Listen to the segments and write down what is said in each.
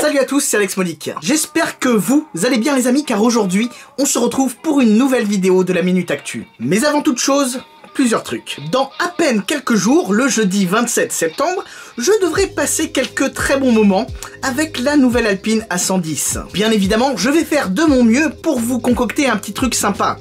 Salut à tous, c'est Alex Monique. J'espère que vous allez bien les amis, car aujourd'hui, on se retrouve pour une nouvelle vidéo de la Minute Actu. Mais avant toute chose, plusieurs trucs. Dans à peine quelques jours, le jeudi 27 septembre, je devrais passer quelques très bons moments avec la nouvelle Alpine A110. Bien évidemment, je vais faire de mon mieux pour vous concocter un petit truc sympa.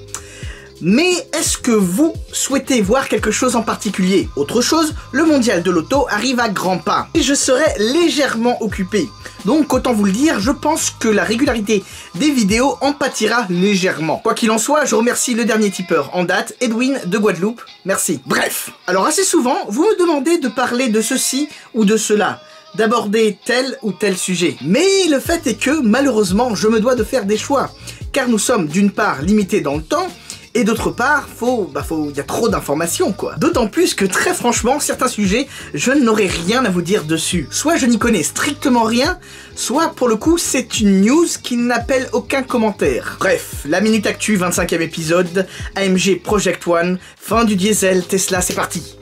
Mais est-ce que vous souhaitez voir quelque chose en particulier? Autre chose, le mondial de l'auto arrive à grands pas et je serai légèrement occupé. Donc autant vous le dire, je pense que la régularité des vidéos en pâtira légèrement. Quoi qu'il en soit, je remercie le dernier tipeur en date, Edwin de Guadeloupe. Merci. Bref, alors assez souvent, vous me demandez de parler de ceci ou de cela, d'aborder tel ou tel sujet. Mais le fait est que, malheureusement, je me dois de faire des choix. Car nous sommes d'une part limités dans le temps, et d'autre part, il y a trop d'informations quoi. D'autant plus que très franchement, certains sujets, je n'aurai rien à vous dire dessus. Soit je n'y connais strictement rien, soit pour le coup c'est une news qui n'appelle aucun commentaire. Bref, la Minute Actu, 25e épisode, AMG Project One, fin du diesel, Tesla, c'est parti.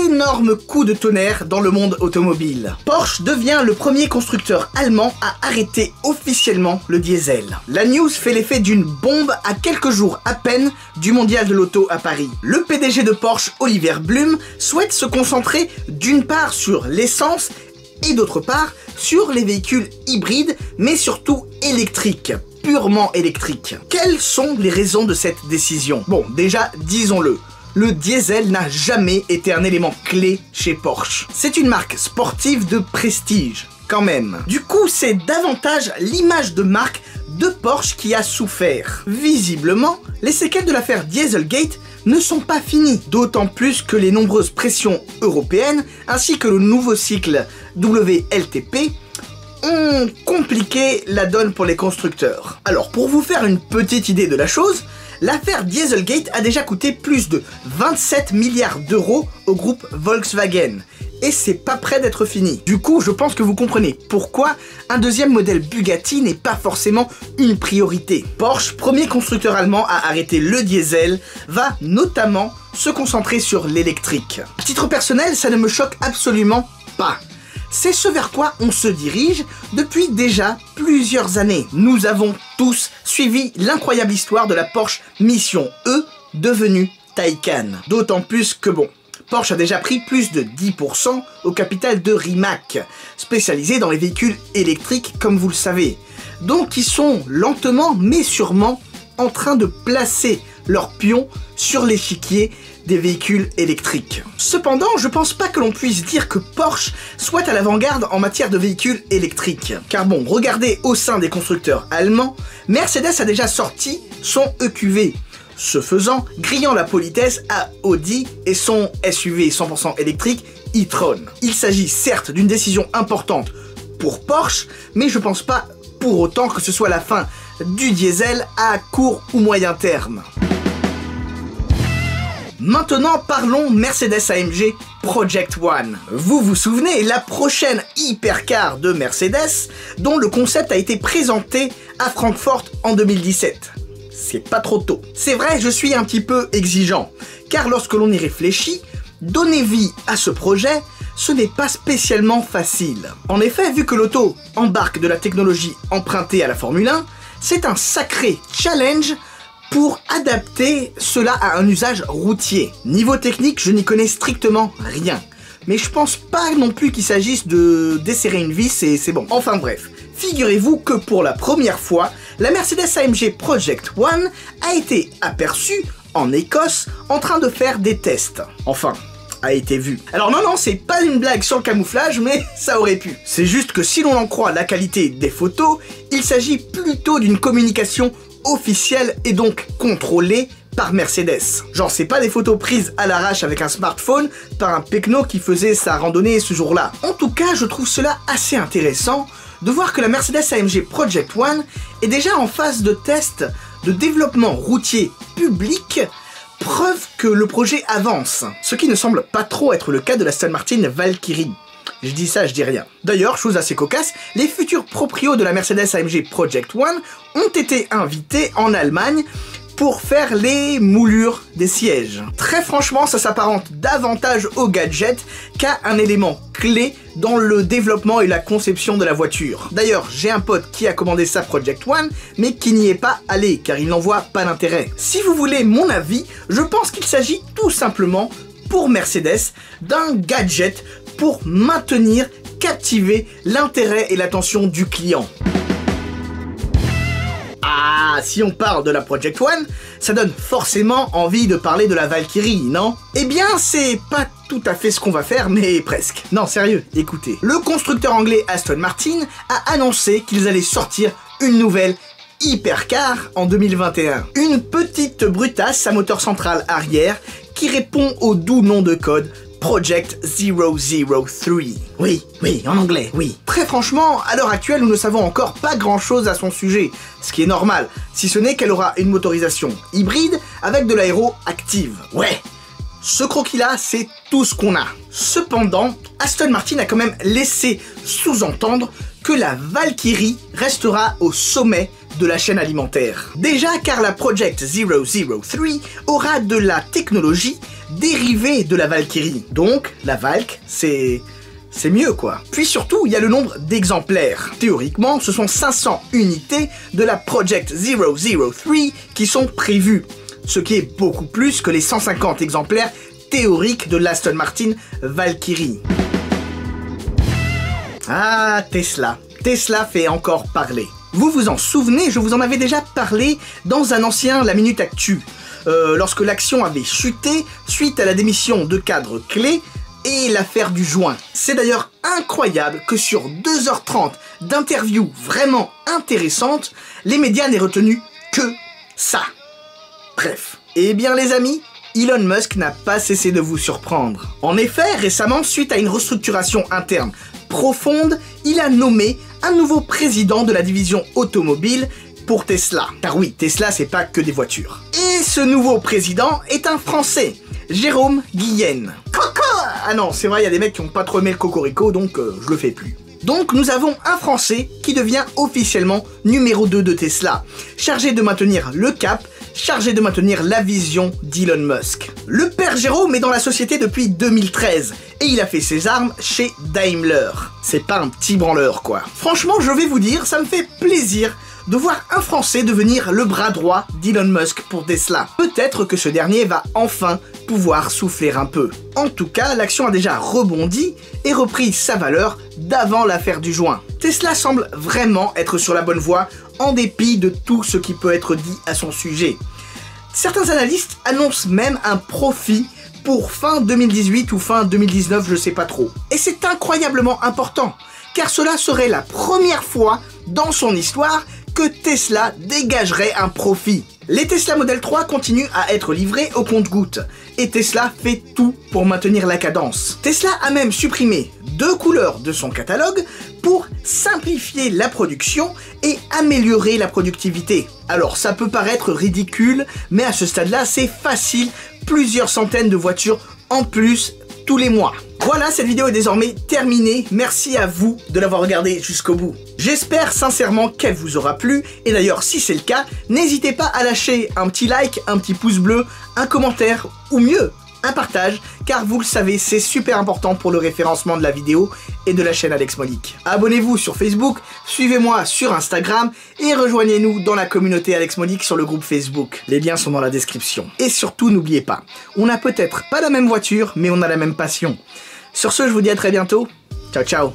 Énorme coup de tonnerre dans le monde automobile. Porsche devient le premier constructeur allemand à arrêter officiellement le diesel. La news fait l'effet d'une bombe à quelques jours à peine du mondial de l'auto à Paris. Le PDG de Porsche, Oliver Blume, souhaite se concentrer d'une part sur l'essence et d'autre part sur les véhicules hybrides, mais surtout électriques. Purement électriques. Quelles sont les raisons de cette décision? Bon, déjà, disons-le. Le diesel n'a jamais été un élément clé chez Porsche. C'est une marque sportive de prestige, quand même. Du coup, c'est davantage l'image de marque de Porsche qui a souffert. Visiblement, les séquelles de l'affaire Dieselgate ne sont pas finies, d'autant plus que les nombreuses pressions européennes, ainsi que le nouveau cycle WLTP, ont compliqué la donne pour les constructeurs. Alors, pour vous faire une petite idée de la chose, l'affaire Dieselgate a déjà coûté plus de 27 milliards d'euros au groupe Volkswagen. Et c'est pas près d'être fini. Du coup, je pense que vous comprenez pourquoi un deuxième modèle Bugatti n'est pas forcément une priorité. Porsche, premier constructeur allemand à arrêter le diesel, va notamment se concentrer sur l'électrique. À titre personnel, ça ne me choque absolument pas. C'est ce vers quoi on se dirige depuis déjà plusieurs années. Nous avons tous suivi l'incroyable histoire de la Porsche Mission E devenue Taycan. D'autant plus que bon, Porsche a déjà pris plus de 10% au capital de Rimac, spécialisé dans les véhicules électriques comme vous le savez. Donc ils sont lentement mais sûrement en train de placer leurs pions sur l'échiquier des véhicules électriques. Cependant, je pense pas que l'on puisse dire que Porsche soit à l'avant-garde en matière de véhicules électriques. Car bon, regardez au sein des constructeurs allemands, Mercedes a déjà sorti son EQV. Ce faisant, grillant la politesse à Audi et son SUV 100% électrique e-tron. Il s'agit certes d'une décision importante pour Porsche, mais je pense pas pour autant que ce soit la fin du diesel à court ou moyen terme. Maintenant parlons Mercedes-AMG Project One. Vous vous souvenez, la prochaine hypercar de Mercedes dont le concept a été présenté à Francfort en 2017. C'est pas trop tôt. C'est vrai, je suis un petit peu exigeant, car lorsque l'on y réfléchit, donner vie à ce projet, ce n'est pas spécialement facile. En effet, vu que l'auto embarque de la technologie empruntée à la Formule 1, c'est un sacré challenge pour adapter cela à un usage routier. Niveau technique, je n'y connais strictement rien. Mais je pense pas non plus qu'il s'agisse de desserrer une vis et c'est bon. Enfin bref, figurez-vous que pour la première fois, la Mercedes-AMG Project One a été aperçue en Écosse en train de faire des tests. Enfin, a été vue. Alors non, c'est pas une blague sur le camouflage, mais ça aurait pu. C'est juste que si l'on en croit la qualité des photos, il s'agit plutôt d'une communication officielle et donc contrôlée par Mercedes. Genre c'est pas des photos prises à l'arrache avec un smartphone par un pecno qui faisait sa randonnée ce jour-là. En tout cas, je trouve cela assez intéressant de voir que la Mercedes-AMG Project One est déjà en phase de test de développement routier public, preuve que le projet avance. Ce qui ne semble pas trop être le cas de la Aston Martin Valkyrie. Je dis ça, je dis rien. D'ailleurs, chose assez cocasse, les futurs proprios de la Mercedes-AMG Project One ont été invités en Allemagne pour faire les moulures des sièges. Très franchement, ça s'apparente davantage au gadget qu'à un élément clé dans le développement et la conception de la voiture. D'ailleurs, j'ai un pote qui a commandé sa Project One, mais qui n'y est pas allé, car il n'en voit pas d'intérêt. Si vous voulez mon avis, je pense qu'il s'agit tout simplement, pour Mercedes, d'un gadget pour maintenir, captiver l'intérêt et l'attention du client. Ah, si on parle de la Project One, ça donne forcément envie de parler de la Valkyrie, non? Eh bien, c'est pas tout à fait ce qu'on va faire, mais presque. Non, sérieux, écoutez. Le constructeur anglais Aston Martin a annoncé qu'ils allaient sortir une nouvelle hypercar en 2021. Une petite brutasse à moteur central arrière qui répond au doux nom de code Project 003. Oui, en anglais, oui. Très franchement, à l'heure actuelle, nous ne savons encore pas grand chose à son sujet, ce qui est normal, si ce n'est qu'elle aura une motorisation hybride avec de l'aéro active. Ouais, ce croquis-là, c'est tout ce qu'on a. Cependant, Aston Martin a quand même laissé sous-entendre que la Valkyrie restera au sommet de la chaîne alimentaire. Déjà car la Project 003 aura de la technologie dérivée de la Valkyrie. Donc, la Valk, c'est mieux quoi. Puis surtout, il y a le nombre d'exemplaires. Théoriquement, ce sont 500 unités de la Project 003 qui sont prévues, ce qui est beaucoup plus que les 150 exemplaires théoriques de l'Aston Martin Valkyrie. Ah, Tesla. Tesla fait encore parler. Vous vous en souvenez, je vous en avais déjà parlé dans un ancien La Minute Actu, lorsque l'action avait chuté suite à la démission de cadres clés et l'affaire du joint. C'est d'ailleurs incroyable que sur 2h30 d'interviews vraiment intéressantes, les médias n'aient retenu que ça. Bref. Eh bien les amis, Elon Musk n'a pas cessé de vous surprendre. En effet, récemment, suite à une restructuration interne profonde, il a nommé un nouveau président de la division automobile pour Tesla. Car oui, Tesla c'est pas que des voitures. Et ce nouveau président est un Français, Jérôme Guillen. Coco! Ah non, c'est vrai, il y a des mecs qui ont pas trop aimé le cocorico, donc je le fais plus. Donc nous avons un Français qui devient officiellement numéro 2 de Tesla, chargé de maintenir le cap, chargé de maintenir la vision d'Elon Musk. Le père Jérôme est dans la société depuis 2013 et il a fait ses armes chez Daimler. C'est pas un petit branleur quoi. Franchement, je vais vous dire, ça me fait plaisir de voir un Français devenir le bras droit d'Elon Musk pour Tesla. Peut-être que ce dernier va enfin pouvoir souffler un peu. En tout cas, l'action a déjà rebondi et repris sa valeur d'avant l'affaire du joint. Tesla semble vraiment être sur la bonne voie en dépit de tout ce qui peut être dit à son sujet. Certains analystes annoncent même un profit pour fin 2018 ou fin 2019, je sais pas trop. Et c'est incroyablement important, car cela serait la première fois dans son histoire que Tesla dégagerait un profit. Les Tesla Model 3 continuent à être livrés au compte-gouttes, et Tesla fait tout pour maintenir la cadence. Tesla a même supprimé 2 couleurs de son catalogue pour simplifier la production et améliorer la productivité. Alors ça peut paraître ridicule, mais à ce stade-là, c'est facile, plusieurs centaines de voitures en plus tous les mois. Voilà, cette vidéo est désormais terminée. Merci à vous de l'avoir regardée jusqu'au bout. J'espère sincèrement qu'elle vous aura plu. Et d'ailleurs, si c'est le cas, n'hésitez pas à lâcher un petit like, un petit pouce bleu, un commentaire ou mieux, un partage, car vous le savez, c'est super important pour le référencement de la vidéo et de la chaîne Alex Monique. Abonnez-vous sur Facebook, suivez-moi sur Instagram et rejoignez-nous dans la communauté Alex Monique sur le groupe Facebook. Les liens sont dans la description. Et surtout, n'oubliez pas, on n'a peut-être pas la même voiture, mais on a la même passion. Sur ce, je vous dis à très bientôt. Ciao, ciao.